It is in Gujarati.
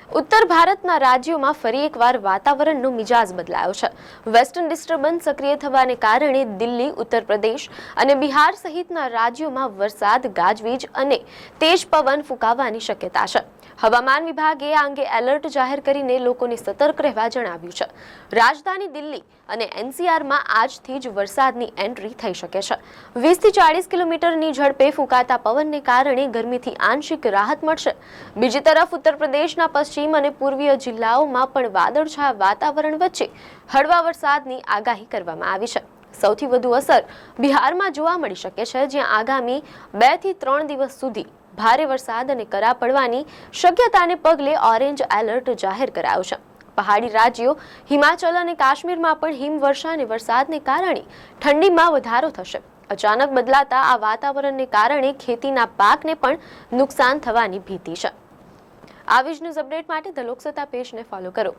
ઉત્તર ભારતના રાજ્યોમાં ફરી એકવાર વાતાવરણનો મિજાજ બદલાયો છે। વેસ્ટર્ન ડિસ્ટર્બન્સ સક્રિય થવાને કારણે દિલ્હી, ઉત્તર પ્રદેશ અને બિહાર સહિતના રાજ્યોમાં વરસાદ, ગાજવીજ અને તેજ પવન ફૂંકાવાની શક્યતા છે। હવામાન વિભાગે આ અંગે એલર્ટ જાહેર કરીને લોકોને સતર્ક રહેવા જણાવ્યું છે। રાજધાની દિલ્હી અને એનસીઆરમાં આજથી જ વરસાદની એન્ટ્રી થઈ શકે છે। 20 થી 40 કિલોમીટરની ઝડપે ફૂંકાતા પવનને કારણે ગરમીથી આંશિક રાહત મળશે। બીજી તરફ ઉત્તર પ્રદેશના પશ્ચિમ અને પૂર્વીય જિલ્લાઓમાં પણ વાદળછાયા વાતાવરણ વચ્ચે હળવા વરસાદની આગાહી કરવામાં આવી છે। સૌથી વધુ અસર બિહારમાં જોવા મળી શકે છે, જ્યાં આગામી 2 થી 3 દિવસ સુધી ભારે વરસાદ અને કરા પડવાની શક્યતાને પગલે ઓરેન્જ એલર્ટ જાહેર કરાયો છે। પહાડી રાજ્યો હિમાચલ અને કાશ્મીરમાં પણ હિમવર્ષા અને વરસાદને કારણે ઠંડીમાં વધારો થશે। અચાનક બદલાતા આ વાતાવરણને કારણે ખેતીના પાકને પણ નુકસાન થવાની ભીતિ છે। આવી જ ન્યૂઝ અપડેટ માટે ધ લોકસત્તા પેજને ફોલો કરો।